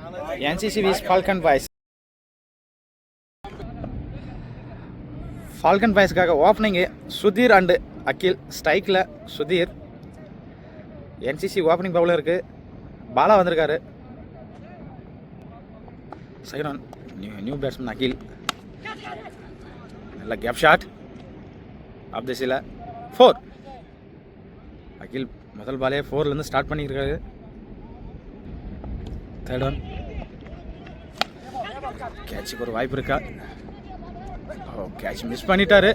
NCC vs Falcon Boys. Falcon Boys காக opening Sudhir and அகில். ஸ்ட்ரைக்கில் Sudhir. NCC opening பவுலருக்கு Bala வந்திருக்காரு. Second one new batsman அகில். நல்ல gap shot of the சில 4. அகில் முதல் பாலே 4லேருந்து ஸ்டார்ட் பண்ணியிருக்காரு. தேர்ட் ஒன் கேட்சுக்கு ஒரு வாய்ப்பு இருக்கா? கேட்ச் மிஸ் பண்ணிட்டாரு.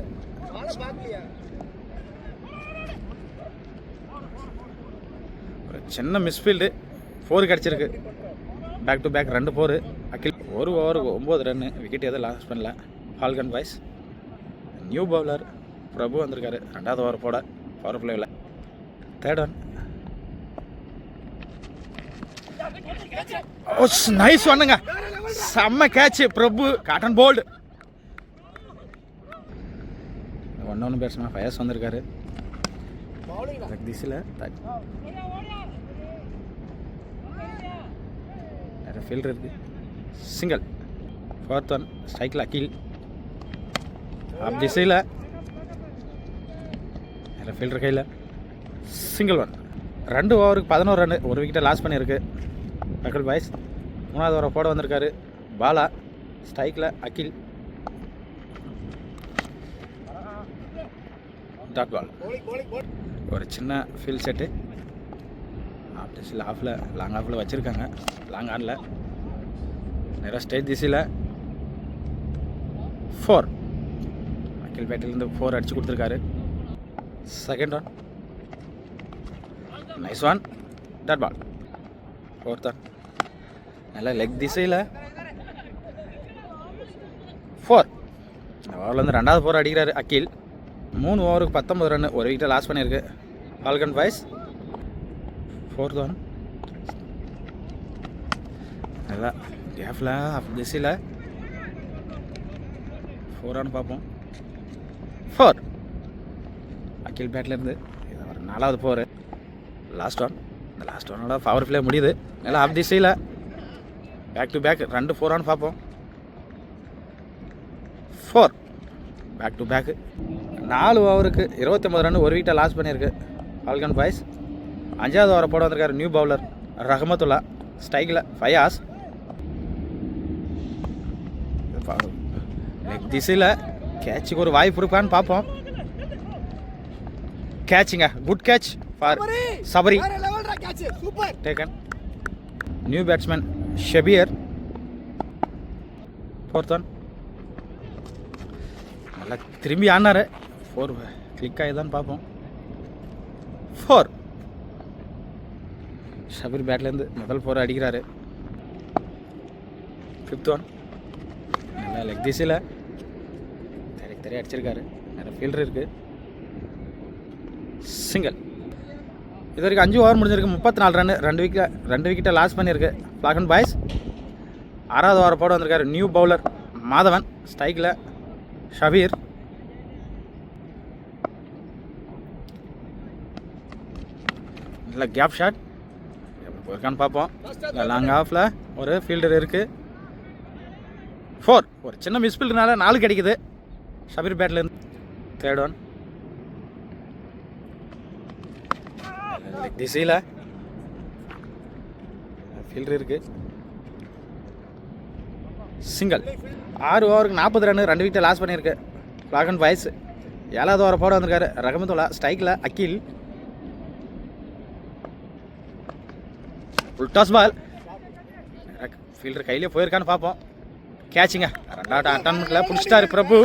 ஒரு சின்ன மிஸ்ஃபீல்டு. 4 கிடச்சிருக்கு. Back to back 2 4. அகில் ஒரு ஓவருக்கு 9 ரன்னு. விக்கெட் எதுவும் லாஸ் பண்ணல. Falcon boys. New bowler Prabhu வந்திருக்காரு 2வது ஓவர் போட பவர் பிளேவில். தேர்ட் ஒன் நைஸ் ஒன்னுங்க. செம்ம catch Prabhu. Caught and bowled. 1 batsman ஃபயர்ஸ் வந்திருக்காரு. திசில் நிறைய ஃபீல்டர் இருக்கு. சிங்கிள். 4th ஒன் ஸ்ட்ரைக்கில் அகில். ஆப் திசையில் நிறைய ஃபீல்டர் கையில். Single one. 2 ஓவருக்கு 11 ரன்னு. ஒரு விக்கெட்டை லாஸ் பண்ணியிருக்கு அகில் பாய்ஸ். 3வது ஓவரை போட வந்திருக்காரு பாலா. ஸ்ட்ரைக்கில் அகில். Dot ball. ஒரு சின்ன ஃபீல்ட் செட்டு ஆஃபில் லாங் ஆஃபில் வச்சுருக்காங்க. லாங் ஆனில் நிறைய ஸ்டேஜ் திசையில் 4. அகில் பேட்டிலேருந்து 4 அடித்து கொடுத்துருக்காரு. Second one nice one. Dot ball. 4th one நல்லா லெக் திசையில் 4. ஓவர்லேருந்து 2வது 4 அடிக்கிறாரு அகில். 3 ஓவருக்கு 19 ரன்னு. ஒரு விக்கெட்டை லாஸ் பண்ணியிருக்கு ஃபால்கன் பாய்ஸ். 4th ஒன் நல்லா கேஃபில் ஆஃப் திசையில் 4 ரன் பார்ப்போம். 4 அகில் பேட்லேருந்து. இது ஒரு 4வது 4. Last one. இந்த லாஸ்ட் ஒன்னோட பவர் பிளே முடியுது. நல்லா ஆஃப் திசையில் பேக் டு பேக் 2 4 ரன் பார்ப்போம். 4 பேக் டு பேக்கு. 4 ஓவருக்கு 29 ரன்னு. ஒரு விக்கெட்டை லாஸ் பண்ணியிருக்கு ஃபால்கன் பாய்ஸ். 5வது ஓவரை போட வந்திருக்காரு நியூ பவுலர் ரஹமத்துல்லா. ஸ்ட்ரைக்கில் ஃபயாஸ். லெக் திசையில் கேட்சுக்கு ஒரு வாய்ப்பு இருப்பான்னு பார்ப்போம். கேட்சுங்க. Good catch for Sabari. Taken. New batsman Shabbir. 4th one நல்லா திரும்பி ஆனார். 4 கிளிக் ஆகிதான்னு பார்ப்போம். 4 ஷபீர் பேட்லேருந்து முதல் 4 அடிக்கிறாரு. 5th ஒன் நல்லா லெக் திசையில் தெரிய அடிச்சிருக்காரு. நிறைய ஃபீல்டர் இருக்குது. சிங்கிள். இது வரைக்கும் 5 ஓவர் முடிஞ்சிருக்கு. 34 ரன்னு. 2 விக்கெட்டை லாஸ் பண்ணியிருக்கு ஃபால்கன் பாய்ஸ். 6வது ஓவரை போட வந்திருக்காரு நியூ பவுலர் மாதவன். ஸ்ட்ரைக்கில் ஷபீர். நல்ல கேப் ஷாட் இருக்கான்னு பார்ப்போம். லாங் ஆஃபில் ஒரு ஃபீல்டர் இருக்குது. 4 ஒரு சின்ன மிஸ் ஃபீல்டர்னால 4 கிடைக்குது ஷபீர் பேட்லேருந்து. தேர்ட் ஒன் திசையில் ஃபீல்டர் இருக்குது. சிங்கிள். 6 ஓவருக்கு 40 ரன்னு. 2 விக்கெட்டை லாஸ் பண்ணியிருக்கு ஃபால்கன் பாய்ஸ். 7வது ஓவரை போட வந்திருக்காரு ரஹமத்துல்லா. ஸ்ட்ரைக்கில் Akhil. Full toss ball. Fielder கையிலே போயிருக்கான்னு பார்ப்போம். கேட்சுங்க. 2வது அட்டன்மெண்ட்டில் பிடிச்சிட்டாரு Prabhu.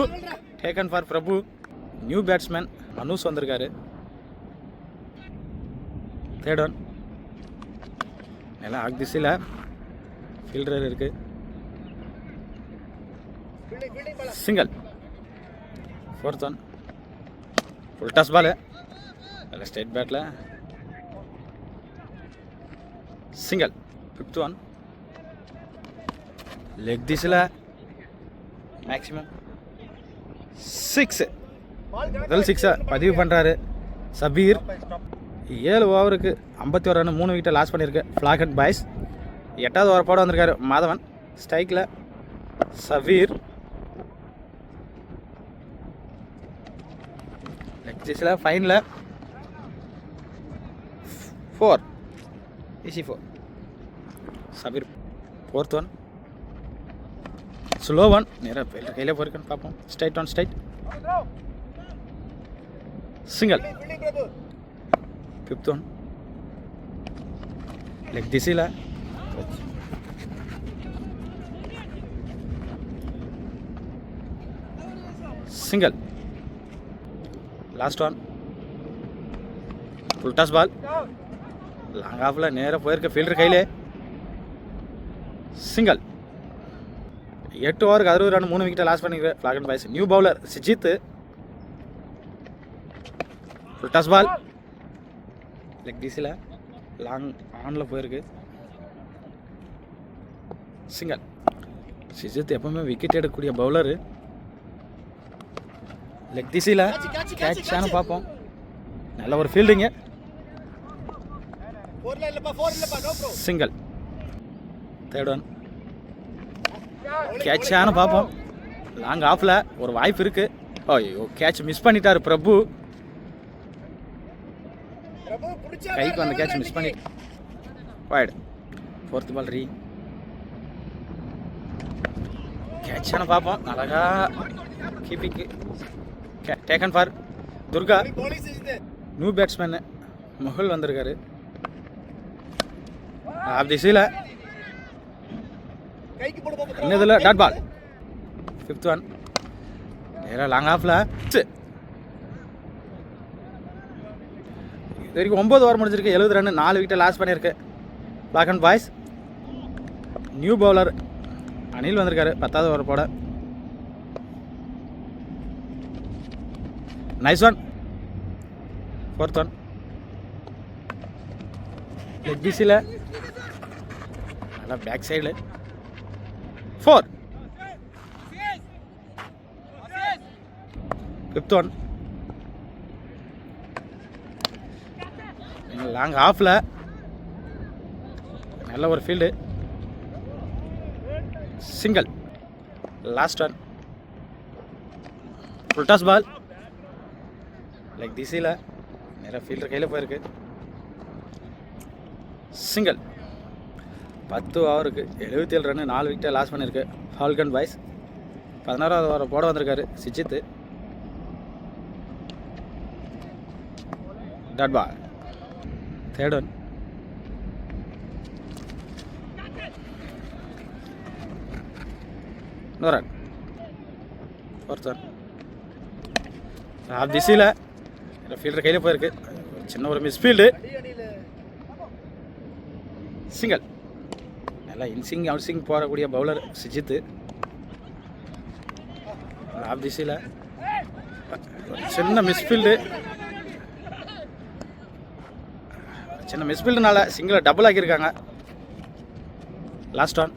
Taken for Prabhu. New batsman மனூஸ் வந்திருக்காரு. தேர்ட் ஒன் நல்லா ஆக் திசையில் ஃபீல்டர் இருக்குது. Single. 4th one full toss ball. நல்ல ஸ்ட்ரைட் பேட்டில் சிங்கிள். 5th ஒன் லெக் திசையில் மேக்ஸிமம் 6. முதல் 6 பதிவு பண்ணுறாரு சபீர். 7 ஓவருக்கு 51 ரன். 3 விக்கெட்டை லாஸ் பண்ணியிருக்கு ஃபால்கன் பாய்ஸ். 8வது ஓவர் போட வந்திருக்காரு மாதவன். ஸ்ட்ரைக்கில் சவீர். லெக் சைஸில் ஃபைனில் 4 easy 4. Sabir 4th one. Slow one. நேராக கையில் போயிருக்குன்னு பார்ப்போம். Straight one straight. Single. 5th one. Leg திசையில் single. Last one. Full toss ball. Long ஆஃபில் நேராக போயிருக்க ஃபீல்டர் கையிலே. சிங்கிள். 8 ஓவருக்கு 60 ரன் 3 விக்கெட்டை லாஸ் பண்ணிக்கிற flag and boys. New bowler Sijith. Full toss ball. Leg டீஸில் லாங் ஆனில் போயிருக்கு. சிங்கிள். சிஜித் எப்பவுமே விக்கெட் எடுக்கக்கூடிய பவுலரு. லெக் திசையில் கேட்சானு பார்ப்போம். நல்ல ஒரு ஃபீல்டிங்கு. சிங்கிள். 3rd one. கேட்சானு பார்ப்போம். லாங் ஆஃபில் ஒரு வாய்ப்பு இருக்கு. ஐயோ கேட்ச் மிஸ் பண்ணிட்டாரு பிரபு. கைக்கு வந்த கேட்ச் மிஸ் பண்ணி வைடு. 4th பால் ரீ. கேட்சானு பார்ப்போம். அழகா keeping. Taken for Durga. New batsman Mukul வந்திருக்காரு. ஆஃப் திசையில் இன்னதில் டாட் பால். 5th one. நேராக லாங் ஆஃபில். இது வரைக்கும் 9 ஓவர் முடிஞ்சிருக்கு. 70 ரன் 4 விக்கெட்டை லாஸ் பண்ணியிருக்கு black and boys. New bowler Anil வந்திருக்காரு 10வது ஓவர் போட. Nice one. 4th one. Leg பீஸில் நல்லா பேக் சைடில் 4. 5th one. லாங் ஆஃபில் நல்ல ஒரு field. Single. Last one. Full toss ball. Like திசையில் நேராக ஃபீல்டர் கையில் போயிருக்கு. சிங்கிள். 10 ஓவருக்கு 77 ரன் 4 விக்கெட்டை லாஸ் பண்ணியிருக்கு ஃபால்கன் பாய்ஸ். 16வது ஓவர் போட வந்திருக்காரு Sijith. Dot ball. 3rd one. No run. 4th one. Off திசையில் ஃபீல்டர் கையில் போயிருக்கு. சின்ன ஒரு மிஸ் ஃபீல்டு. சிங்கிள். நல்லா இன்சிங் அவுட்சிங் போகக்கூடிய பவுலர் சிஜித். ஆஃப் திசையில் சின்ன மிஸ்ஃபீல்டு. சின்ன மிஸ்ஃபீல்டுனால சிங்கிளை டபுள் ஆக்கியிருக்காங்க. Last one.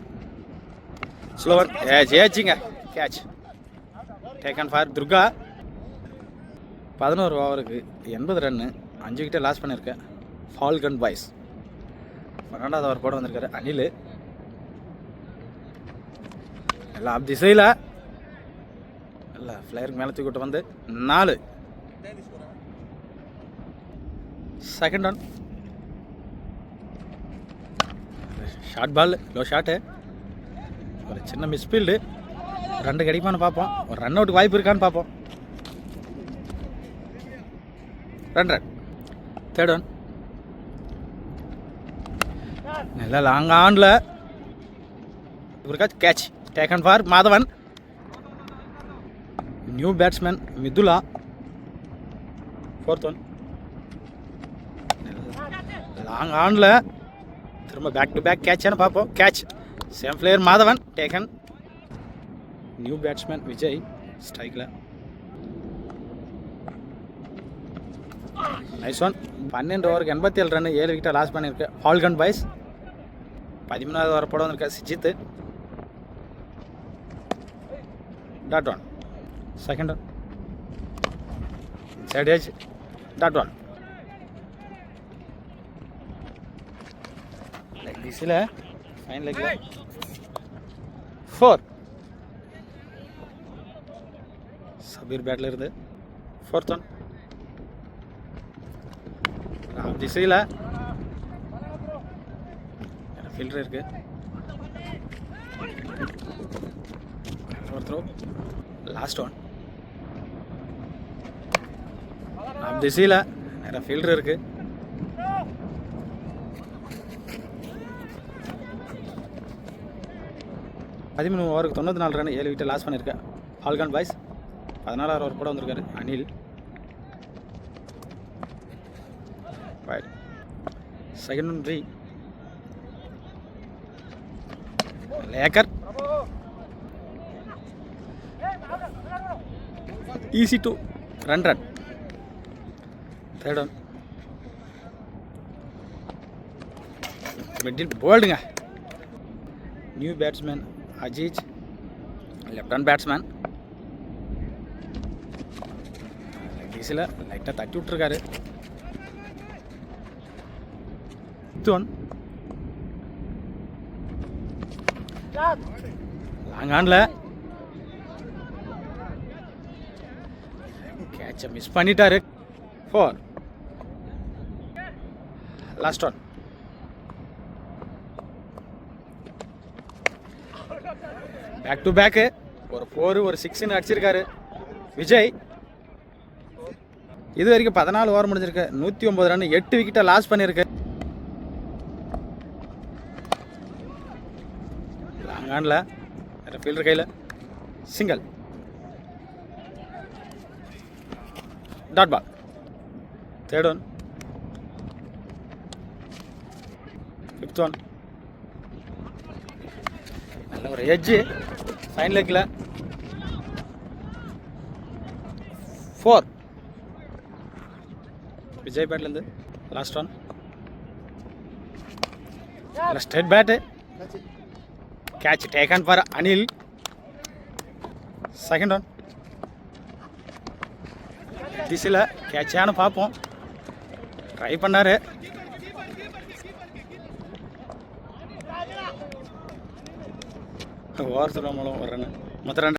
Slow one. ஜெயிச்சிங்க கேட்ச். Taken for Durga. 11 ஓவருக்கு 80 ரன் 5 விக்கெட்டை லாஸ் பண்ணியிருக்கேன் ஃபால்கன் பாய்ஸ். 12வது ஓவர் போட வந்திருக்காரு அனில். எல்லாம் ஆப் திசையில் நல்லா ஃப்ளையருக்கு மேலே தூக்கிட்டு வந்து 4. 2nd one. Short ball. Low shot. ஒரு சின்ன மிஸ்ஃபீல்டு. 2 கிடைப்பான்னு பார்ப்போம். ஒரு ரன் அவுட்டுக்கு வாய்ப்பு இருக்கான்னு பார்ப்போம். 2 ரன். 3rd one. நல்லா லாங் ஆனில் இவருக்காச்சும் catch. Taken for Madhavan. New batsman Mithula. 4th one. Long ஆனில் திரும்ப பேக் டு பேக் கேட்சானு பார்ப்போம். Catch. Same player Madhavan. Taken. New batsman Vijay ஸ்ட்ரைக்கில். Nice one. 12 ஓவருக்கு 87 ரன் 7 விக்கெட்டை லாஸ் பண்ணியிருக்கு ஃபால்கன் பாய்ஸ். 13வது ஓவர் போட வந்திருக்க Sijith. Dot one. 2nd one. Side edge. Dot one. திசையில் ஃபைன் லெக்ல 4. சபீர் பேட்டில் இருந்து 4th ஒன். ராம் திசையில் ஃபீல்டர் இருக்கு. Throw last one. ராம் திசையில் நிறைய ஃபீல்டர் இருக்கு. பதிமூணு ஓவருக்கு 94 ரன் 7 விக்கெட் லாஸ் பண்ணியிருக்கேன். ஃபால்கன் பாய்ஸ் 14வது ஓவர் கூட வந்திருக்காரு அனில். செகண்ட் ஒன் ரீ லேக்கர் easy two run. Third one middle போல்டுங்க. New batsman Aziz, left hand batsman. லெக்கிஸில் லைட்டாக தட்டி விட்டுருக்காரு. 5th ஒன் லாங் ஆனில் கேட்சை மிஸ் பண்ணிட்டாரு. 4. Last one. Back to back ஒரு 4 ஒரு 6 அடிச்சிருக்காரு விஜய். இது வரைக்கும் 14 ஓவர் முடிஞ்சிருக்கு. 109 ரன் 8 விக்கெட்டை லாஸ் பண்ணியிருக்கு. லாங்கானில் வேறு ஃபீல்டர் கையில் single. Dot ball. Third one. 5th one. நல்ல ஒரு எட்ஜு ஃபைன் லெக்கில் 4. விஜய் பேட்லேருந்து last one. Straight bat catch taken for Anil. Second one. திசையில் கேட்சானு பார்ப்போம். ட்ரை பண்ணார். ஓவர் மூலம் ஒரு ரன் மொத்தம் 2